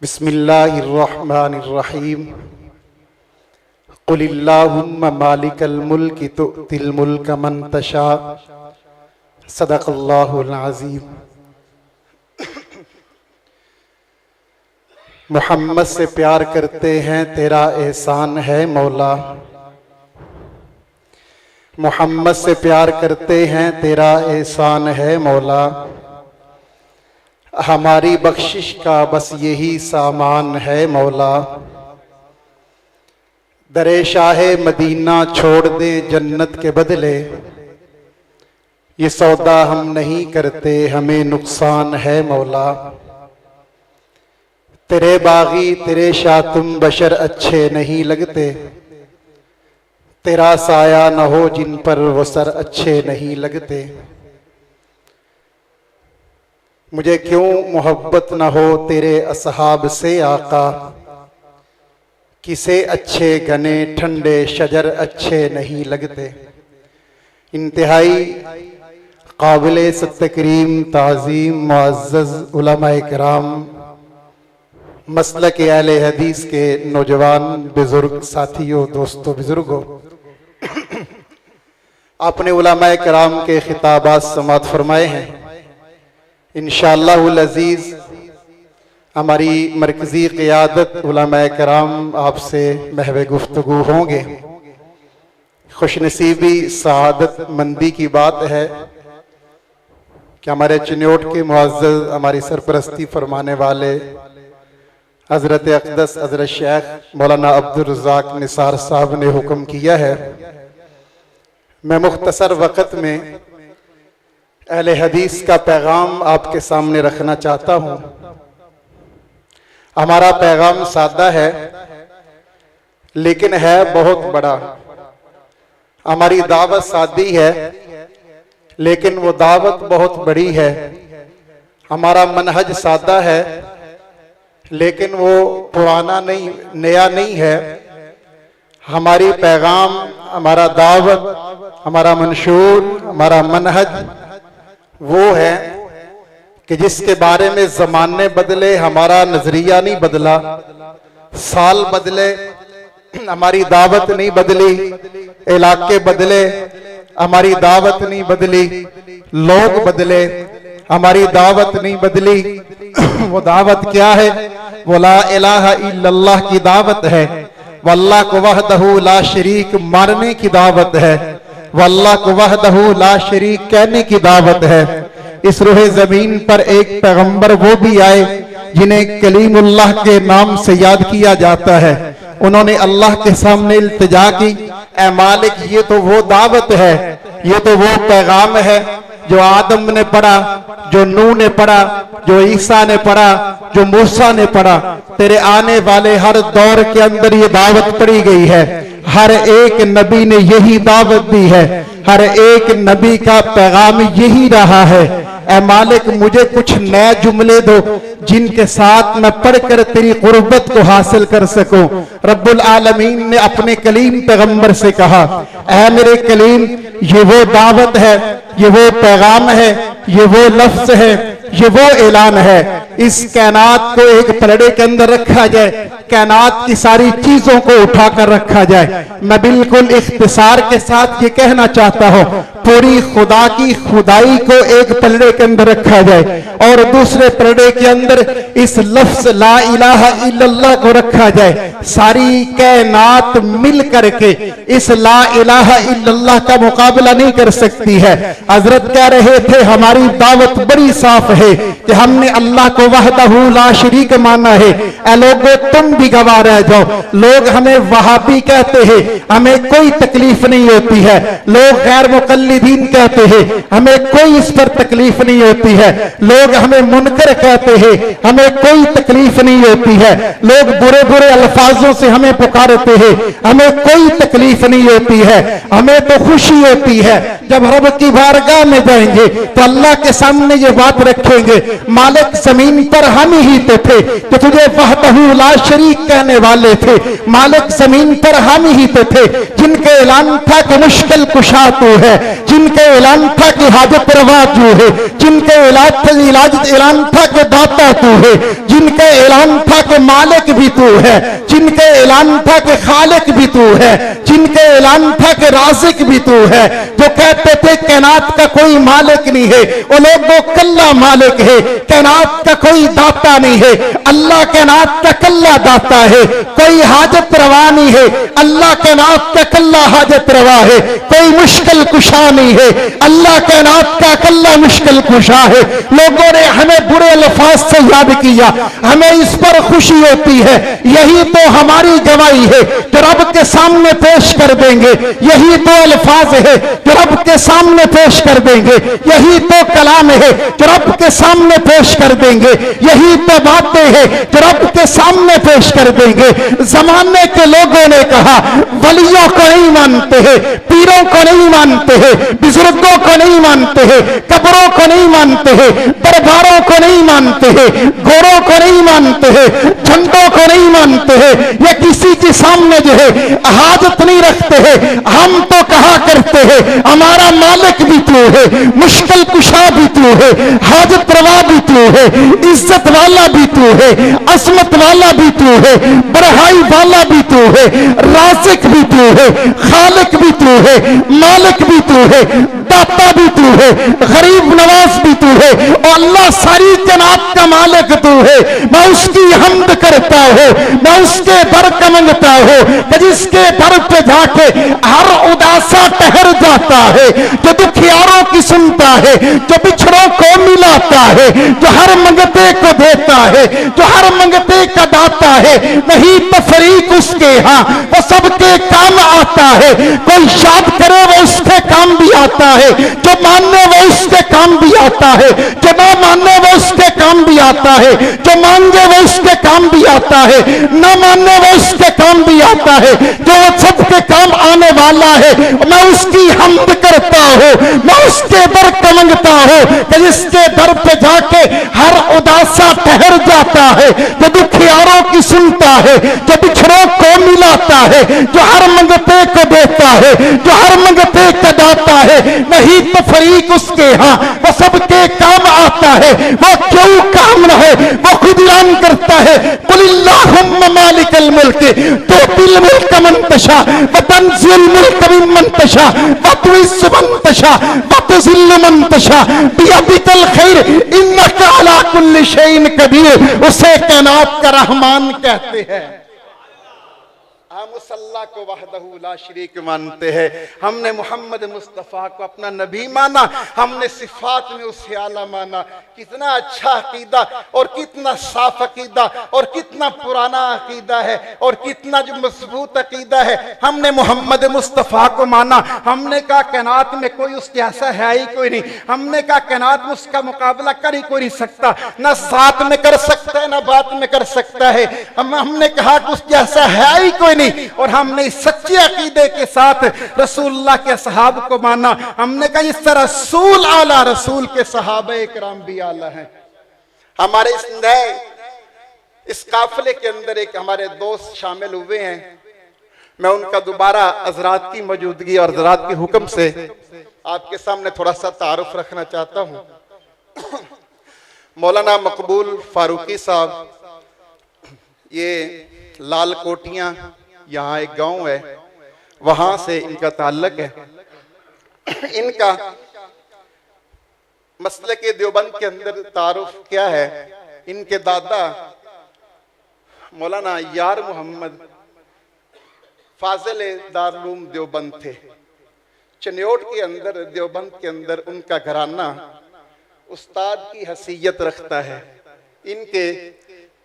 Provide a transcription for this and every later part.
बिस्मिल्लाहिर्रहमानिर्रहीम। कुलिल्लाहुम्मा मालिकल मुल्कि तु'तिल मुल्का मन तशा। सदक़ल्लाहुल अज़ीम। मोहम्मद से प्यार करते हैं तेरा एहसान है मौला। मोहम्मद से प्यार करते हैं तेरा एहसान है मौला। हमारी बख्शिश का बस यही सामान है मौला। दरे शाहे मदीना छोड़ दे जन्नत के बदले, ये सौदा हम नहीं करते हमें नुकसान है मौला। तेरे बागी तेरे शाह तुम बशर अच्छे नहीं लगते, तेरा साया न हो जिन पर वो सर अच्छे नहीं लगते। मुझे क्यों मोहब्बत न हो तेरे असहाब से आका, किसे अच्छे घने ठंडे शजर अच्छे नहीं लगते। इंतहाई काबिल तकरीम ताज़ीम मुअज़्ज़ज़ उलमाए किराम, मसलक अहले हदीस के नौजवान बुजुर्ग साथियों दोस्तों बुजुर्गों, आपने उलमाए किराम के खिताबात समाअत फरमाए हैं। इंशाअल्लाहुल अज़ीज़ हमारी मरकज़ी क़ियादत उलमाए किराम आपसे महवे गुफ्तगू होंगे। खुशनसीबी सआदत मंदी की बात है कि हमारे चिन्योट के मुअज़्ज़ज़ हमारी सरपरस्ती फरमाने वाले हज़रत अक़दस हज़रत शेख मौलाना अब्दुल रज़्ज़ाक़ निसार साहब ने हुक्म किया है, मैं मुख्तसर वक़्त में अहले हदीस का पैगाम आपके सामने रखना चाहता हूँ। हमारा पैगाम सादा है लेकिन है बहुत बड़ा। हमारी दावत सादी है लेकिन वो दावत बहुत बड़ी है। हमारा मनहज सादा है लेकिन वो पुराना नहीं नया नहीं है। हमारी पैगाम हमारा दावत हमारा मंशूर हमारा मनहज वो है कि जिसके बारे में ज़माने बदले हमारा नजरिया नहीं बदला, साल बदले हमारी दावत नहीं बदली, इलाके बदले हमारी दावत नहीं बदली, लोग बदले हमारी दावत नहीं बदली। वो दावत क्या है? वो ला इलाहा इल्लल्लाह की दावत है। वल्लाह को वहदहू ला शरीक मानने की दावत है। वल्लाह को वहदहू ला शरीक कहने की दावत है। इस रूहे जमीन पर एक पैगंबर वो भी आए जिन्हें कलीमुल्लाह के नाम से याद किया जाता है। उन्होंने अल्लाह के सामने इल्तिजा की, ऐ मालिक ये तो वो दावत है, ये तो वो पैगाम है जो आदम ने पढ़ा, जो नूह ने पढ़ा, जो ईसा ने पढ़ा, जो मूसा ने पढ़ा। तेरे आने वाले हर दौर के अंदर ये दावत पढ़ी गई है। हर एक नबी ने यही दावत दी है। हर एक नबी का पैगाम यही रहा है। ऐ मालिक मुझे कुछ नए जुमले दो जिनके साथ मैं पढ़कर तेरी कुर्बत को हासिल कर सकूं। रब्बुल आलमीन ने अपने कलीम पैगंबर से कहा, ऐ मेरे कलीम ये वो दावत है, ये वो पैगाम है, ये वो लफ्ज है, ये वो ऐलान है। इस कायनात को एक पलड़े के अंदर रखा जाए, कायनात की सारी चीजों को उठाकर रखा जाए। मैं बिल्कुल इख्तिसार के साथ ये कहना चाहता हूँ, पूरी खुदा की खुदाई को एक पलड़े के अंदर रखा जाए और दूसरे पलड़े के अंदर इस लफ्ज ला इलाहा इल्लल्लाह को रखा जाए। सारी कायनात मिल करके इस ला इलाहा इल्लल्लाह का मुकाबला नहीं कर सकती है। हजरत कह रहे थे हमारी दावत बड़ी साफ है कि हमने अल्लाह को वहदहू ला शरीक माना है। ऐ लोगों तुम भी गवाह रह जाओ। लोग हमें वहाबी कहते हैं, हमें कोई तकलीफ नहीं होती है। लोग गैर मुकल्लिदीन कहते हैं, हमें कोई इस पर तकलीफ नहीं होती है। लोग हमें मुनकर कहते हैं, हमें कोई तकलीफ नहीं होती है। लोग बुरे बुरे अल्फाजों से हमें पुकारते हैं, हमें कोई तकलीफ नहीं होती है। हमें तो खुशी होती है जब रब की बारगाह में जाएंगे तो अल्लाह के सामने ये बात रखेंगे, मालिक जमीन जमीन पर हम ही तो थे जो तुझे वहदहू ला शरीक कहने वाले थे। मालिक जमीन पर हम ही तो थे जिनके ऐलान था कि मुश्किल कुशा तू है, जिनके ऐलान था कि हाजत रवा तू है, जिनके ऐलान था कि दाता तू है, जिनके ऐलान था कि मालिक भी तू है, जिनके ऐलान था कि खालिक भी तू है, जिनके ऐलान था कि राज़िक भी तू है। जो कहते थे कायनात का कोई मालिक नहीं है, वो लोग वो कल्ला मालिक है, कायनात का कोई दाता नहीं है, अल्लाह कायनात का कल्ला दाता है। कोई हाजत रवा नहीं है, अल्लाह कायनात का कल्ला हाजत रवा है। कोई मुश्किल कुशा नहीं है, अल्लाह कायनात का कल्ला मुश्किल कुशा है। लोगों ने हमें बुरे अल्फाज से याद किया, हमें इस पर खुशी होती है। यही तो हमारी गवाही है जो रब के सामने पेश कर देंगे, यही तो अल्फाज है जो रब के सामने पेश कर देंगे, यही तो कलाम है जो रब के सामने पेश कर देंगे, यही तो बातें हैं जो रब के सामने पेश कर देंगे। जमाने के लोगों ने कहा वलियों को नहीं मानते हैं, पीरों को नहीं मानते हैं, बुजुर्गों को नहीं मानते हैं, कब्रों को नहीं मानते हैं, दरबारों को नहीं मानते हैं, घोड़ों को नहीं मानते हैं, झंडों को नहीं मानते हैं, ये किसी के सामने जो है हाजत नहीं रखते हैं। हम तो कहा करते हैं हमारा मालिक भी तू है, मुश्किल कुशा भी तू है, हाजत रवा भी तू है, इज्जत वाला भी तू है, असमत वाला भी तू है, बड़ाई वाला भी तू है, राज़िक भी तू है, खालिक भी तू है, मालिक भी तू है, दाता भी तू है, गरीब नवाज भी तू है। और अल्लाह सारी कायनात का मालिक तू है। मैं उसकी हम्द करता हूँ, मैं उसके दर का मंगता हूँ कि जिसके दर पे जाके हर उदासा ठहर जाता है, जो दुखियारों की सुनता है, जो बिछड़ों को मिलाता है, जो हर मंगते को देता है, जो हर मंगते का दाता है। नहीं तफरीक उसके यहाँ, वो सबके काम आता है। कोई शाद करे वो उसके काम भी आता है, जो मानने वो उसके काम भी आता है, जो ना मानने वो उसके काम भी आता है, जो मांगे वो उसके काम भी आता है, ना मानने वो उसके काम भी आता है, जो सबके काम आने वाला है। मैं उसकी हम्द करता हूँ, मैं उसके दर का मंगता हूँ कि जिसके दर पे जाके हर उदासा ठहर जाता है, जो दुखियारों की सुनता है, जो बिछड़ों को मिलाता है, जो हर मंगते को देता है, जो हर मंगते का दाता है। नहीं तफरीक उसके यहाँ, वो सबके काम आता है। वो क्यों काम न है, वो खुद ऐलान करता है कुलिल्लाहुम्मा मालिकल मुल्क तुतिल मुल्क मन तशा व तंज़िल मुल्क मिम्मन तशा व तुइज़्ज़ु मन तशा व तुज़िल्लु मन तशा बियदिकल खैर इन्नका अला कुल्लि शैइन कदीर। उसे कायनात का रहमान कहते हैं। हम उस अल्लाह को वहदहू ला शरीक मानते हैं। हमने मोहम्मद मुस्तफ़ा को अपना नबी माना, हमने सिफात में उसे आला माना। कितना अच्छा अकीदा और कितना साफ अकीदा और कितना पुराना अकीदा है और कितना जो मजबूत अकीदा है। हमने मोहम्मद मुस्तफ़ा को माना, हमने कहा कायनात में कोई उसके ऐसा है ही कोई नहीं। हमने कहा कायनात में उसका मुकाबला कर ही कोई नहीं सकता, ना साथ में कर सकता है ना बात में कर सकता है। हमने कहा कि उसके ऐसा है ही कोई नहीं। और हमने इस सच्चे अकीदे के साथ रसूलुल्लाह के सहाब को माना। हमने कहा इस तरह रसूल आला, रसूल के सहाबे इकराम भी आला हैं। हमारे इस नए इस काफिले के अंदर एक हमारे दोस्त शामिल हुए हैं। मैं उनका दोबारा हज़रात की मौजूदगी और हज़रात के हुक्म से आपके सामने थोड़ा सा तारुफ रखना चाहता हूँ। मौलाना मकबूल फारूकी साहब, ये लाल कोटियां यहाँ एक गांव है, वहां से इनका ताल्लुक है। इनका मसले के देवबंद के अंदर तारुफ क्या है, इनके दादा मौलाना यार मोहम्मद फाजिल दारुल देवबंद थे। चन्योट के अंदर, देवबंद के अंदर उनका घराना उस्ताद की हैसियत रखता है। इनके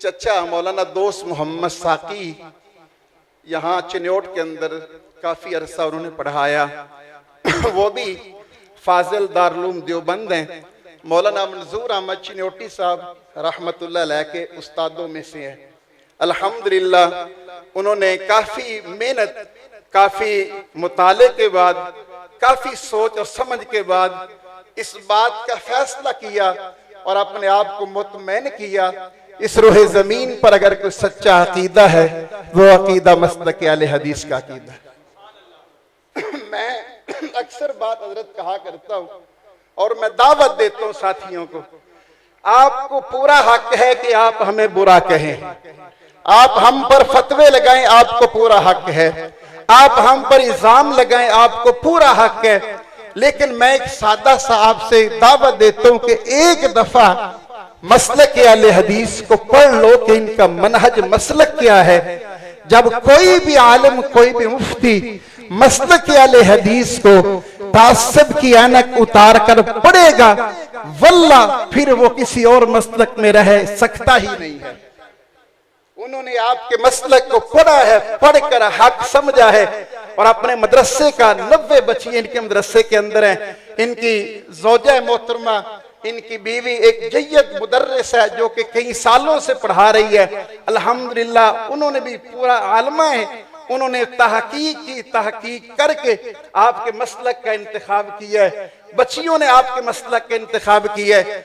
चचा मौलाना दोस्त मोहम्मद साकी यहाँ चन्योट के अंदर काफी अरसा उन्होंने पढ़ाया। वो भी फाजिल दारुल देवबंद हैं। मौलाना मंजूर अहमद चन्योटी साहब रहमतुल्लाह अलैह के उस्तादों में से हैं। अल्हम्दुलिल्लाह उन्होंने काफी मेहनत, काफी मुताले के बाद, काफी सोच और समझ के बाद इस बात का फैसला किया और अपने आप को मुतमैन किया। इस रोहे जमीन पर अगर कोई सच्चा अकीदा है, वो अकीदा मसलक अहले हदीस का अकीदा है। मैं अक्सर बात हजरत कहा करता हूं और मैं दावत देता हूं साथियों को, आपको पूरा हक है कि आप हमें बुरा कहें, आप हम पर फतवे लगाएं, आपको पूरा हक है, आप हम पर इल्जाम लगाएं, आपको पूरा हक है। लेकिन मैं एक सादा सा आपसे दावत देता हूं कि एक दफा मसलक अहले हदीस को पढ़ लो कि इनका मनहज मसलक क्या है। जब कोई भी आलिम, कोई भी मुफ्ती मसलक अहले हदीस को तासब की ऐनक उतार कर पढ़ेगा, वल्ला फिर वो किसी और मसलक में रह सकता ही नहीं है। उन्होंने आपके मसलक को पढ़ा है, पढ़कर हक समझा है और अपने मदरसे का 90 बच्चियां इनके मदरसे के अंदर हैं। इनकी ज़ौजा मोहतरमा, इनकी बीवी एक जय्यद मुदर्रिस है जो कि कई सालों से पढ़ा रही है। अल्हम्दुलिल्लाह उन्होंने भी पूरा आलमा है, उन्होंने तहकीक करके आपके मसलक का इंतखाब किया है, बच्चियों ने आपके मसलक का इंतखाब किया है।